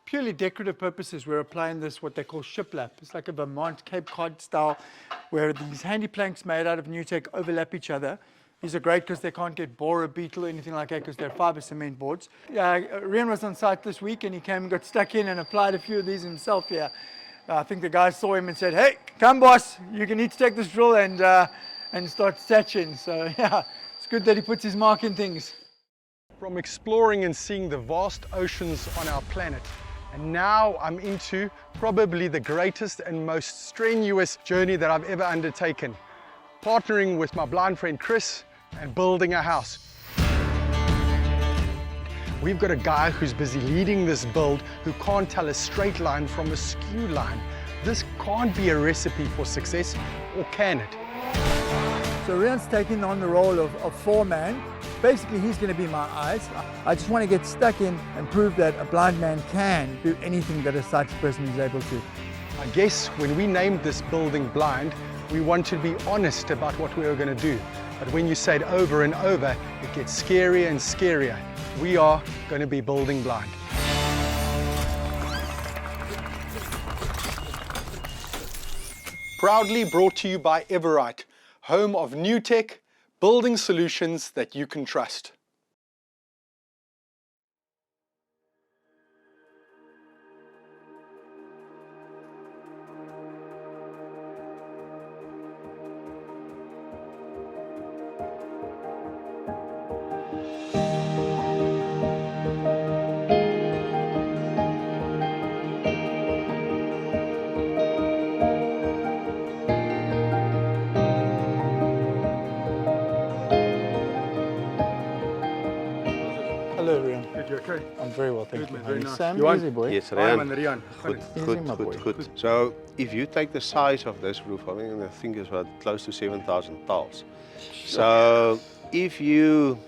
purely decorative purposes, we're applying this, what they call shiplap. It's like a Vermont Cape Cod style, where these handy planks made out of Nutec overlap each other. These are great because they can't get borer, beetle, or anything like that because they're fiber cement boards. Riaan was on site this week and he came and got stuck in and applied a few of these himself here. I think the guys saw him and said, "Hey, come boss, you need to take this drill and start thatching." So yeah, it's good that he puts his mark in things. From exploring and seeing the vast oceans on our planet, and now I'm into probably the greatest and most strenuous journey that I've ever undertaken. Partnering with my blind friend Chris and building a house. We've got a guy who's busy leading this build who can't tell a straight line from a skew line. This can't be a recipe for success, or can it? So Riaan's taking on the role of foreman. Basically, he's going to be my eyes. I just want to get stuck in and prove that a blind man can do anything that a sighted person is able to. I guess when we named this building Blind, we wanted to be honest about what we were going to do. But when you say it over and over, it gets scarier and scarier. We are going to be building blind. Proudly brought to you by Everite, home of Nutec, building solutions that you can trust. Hello, Riaan. Good, you okay? I'm very well, thank you. Very nice. Sam, Riaan? easy boy. Yes, I'm Riaan. Riaan. Good. So if you take the size of this roof, I think it's about close to 7,000 tiles. So if you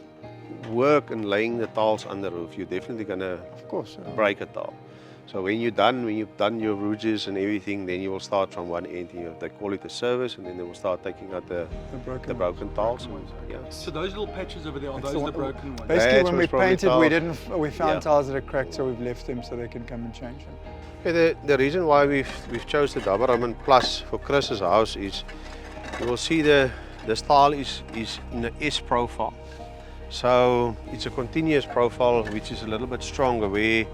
work in laying the tiles on the roof, you're definitely gonna, Of course. break a tile. So when you've done your ridges and everything, then you will start from one end. They call it a service, and then they will start taking out the broken tiles. Yeah. So those little patches over there, are those the broken ones? Basically, That's when what's we probably painted, we found Yeah. tiles that are cracked, so we've left them so they can come and change them. Okay, the reason why we've chose the Double Roman Plus for Chris's house is you will see this tile is in an S profile. So it's a continuous profile which is a little bit stronger, where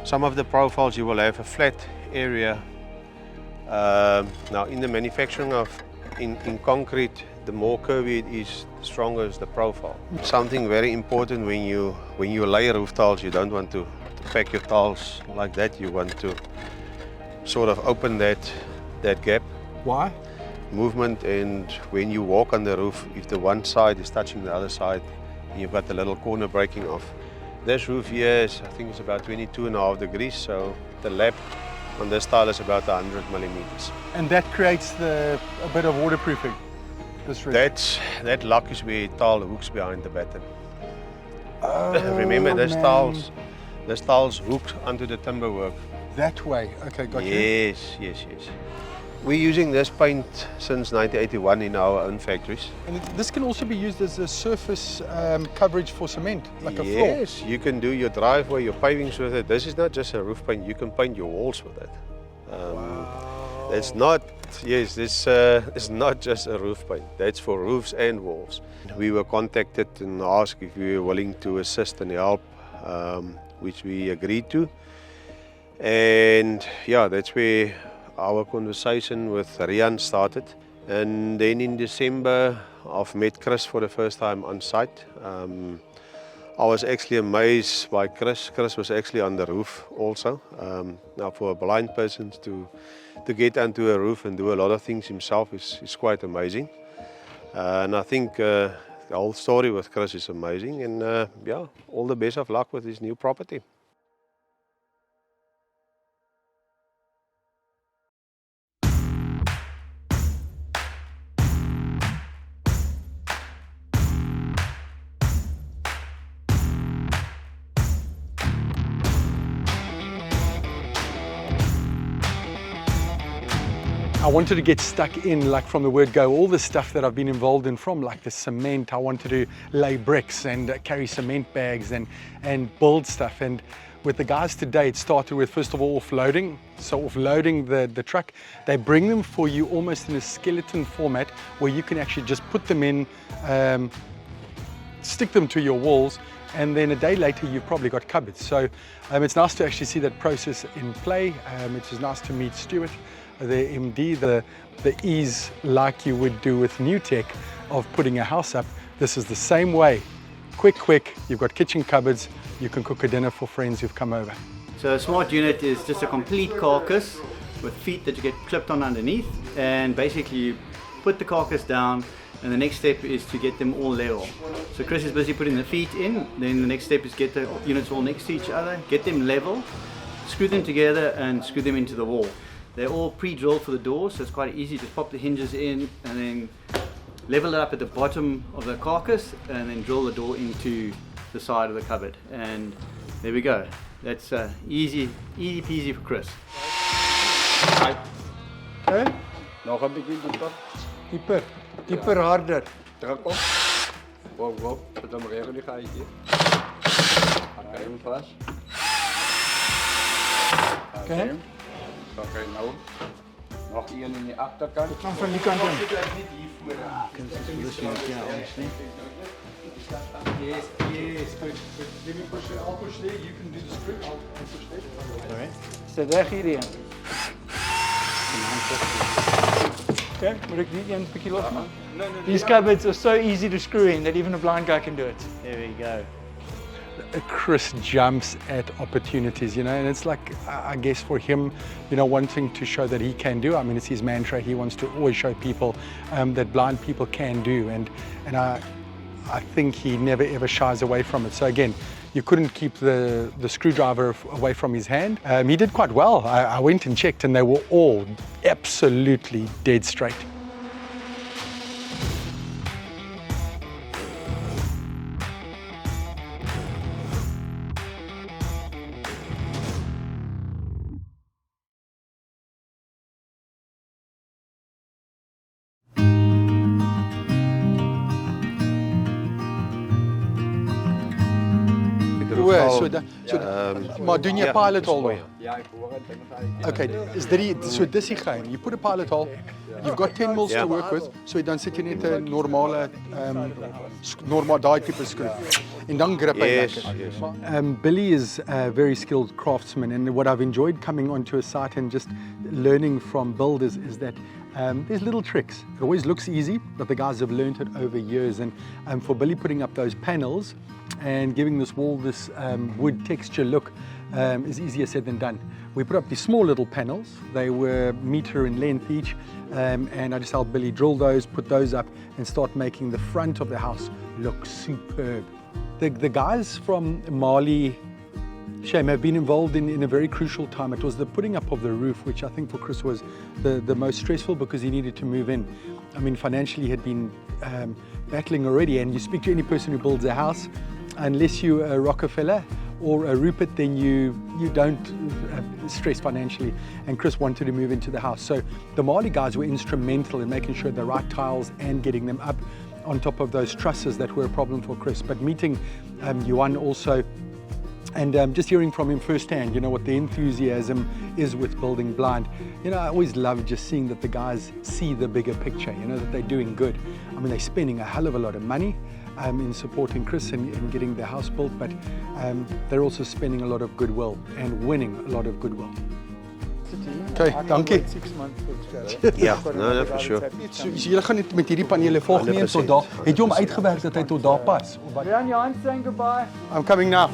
some of the profiles you will have a flat area. Now in the manufacturing of in concrete, the more curvy it is, the stronger is the profile. Something very important when you lay roof tiles, you don't want to pack your tiles like that. You want to sort of open that gap. Why? Movement, and when you walk on the roof, if the one side is touching the other side, you've got the little corner breaking off. This roof here is, I think it's about 22.5 degrees, so the lap on this tile is about 100 millimeters. And that creates a bit of waterproofing, this roof? That lock is where tile hooks behind the batten. Oh, Remember, this man. tile's hooked onto the timber work. That way, okay, got you. Yes. We're using this paint since 1981 in our own factories. And this can also be used as a surface coverage for cement, like a floor. Yes, you can do your driveway, your pavings with it. This is not just a roof paint, you can paint your walls with it. Wow. It's not, yes, this is not just a roof paint. That's for roofs and walls. We were contacted and asked if we were willing to assist and help, which we agreed to. And yeah, that's where our conversation with Riaan started. And then in December, I've met Chris for the first time on site. I was actually amazed by Chris. Chris was actually on the roof also. Now for a blind person to get onto a roof and do a lot of things himself is quite amazing. And I think the whole story with Chris is amazing. And yeah, all the best of luck with his new property. I wanted to get stuck in, like from the word go, all the stuff that I've been involved in, from like the cement. I wanted to lay bricks and carry cement bags and build stuff. And with the guys today, it started with, first of all, offloading. So offloading the truck, they bring them for you almost in a skeleton format where you can actually just put them in, stick them to your walls, and then a day later you've probably got cupboards. So it's nice to actually see that process in play. It was nice to meet Stuart, the MD, the ease like you would do with Nutec of putting a house up. This is the same way. Quick, you've got kitchen cupboards, you can cook a dinner for friends who've come over. So a smart unit is just a complete carcass with feet that you get clipped on underneath, and basically you put the carcass down, and the next step is to get them all level. So Chris is busy putting the feet in, then the next step is get the units all next to each other, get them level, screw them together and screw them into the wall. They're all pre-drilled for the doors, so it's quite easy to pop the hinges in and then level it up at the bottom of the carcass and then drill the door into the side of the cupboard. And there we go. That's easy peasy for Chris. Okay? Nog een beetje dieper. Dieper, harder. Druk op. Wow. Zet hem weer in die gaatje. Pak hem vast. Okay. Oké, nou. Nog één in die achterkant. Dan van die kant in. Yes, good. Let me push it. I'll push there. You can do the screw. I'll push there. Alright. Zet weg hierin. Okay, moet ik die een beetje losmaken? No. These cupboards are so easy to screw in that even a blind guy can do it. There we go. Chris jumps at opportunities, and it's like, I guess for him, wanting to show that he can do. I mean, it's his mantra. He wants to always show people that blind people can do, and I think he never ever shies away from it. So again, you couldn't keep the screwdriver away from his hand. He did quite well. I went and checked, and they were all absolutely dead straight. Maar doen je pilot hole? Ja, ik hoor het. Dan ga ik. Okay, so dis die geheim. You put a pilot hole, you've got 10 mils to work with, so dan sit jy net 'n normale daai tipe skroef. En dan grip hy lekker. Billy is a very skilled craftsman, and what I've enjoyed coming onto a site and just learning from builders is that there's little tricks. It always looks easy, but the guys have learned it over years. And for Billy putting up those panels and giving this wall this wood texture look is easier said than done. We put up these small little panels. They were meter in length each, and I just helped Billy drill those, put those up, and start making the front of the house look superb. The guys from Mali, Shame, have been involved in a very crucial time. It was the putting up of the roof, which I think for Chris was the most stressful because he needed to move in. I mean, financially he had been battling already, and you speak to any person who builds a house, unless you're a Rockefeller or a Rupert, then you don't stress financially, and Chris wanted to move into the house. So the Mali guys were instrumental in making sure the right tiles and getting them up on top of those trusses that were a problem for Chris. But meeting Yuan also, and just hearing from him firsthand, what the enthusiasm is with building blind. I always love just seeing that the guys see the bigger picture, that they're doing good. I mean, they're spending a hell of a lot of money in supporting Chris and getting their house built, but they're also spending a lot of goodwill and winning a lot of goodwill. Okay, dankie. 6 months. Ja, no, for sure. So julle gaan net met hierdie panele volg neem tot daar. Het jy hom uitgewerk dat hy tot daar pas? Riaan, your hand's saying goodbye. I'm coming now.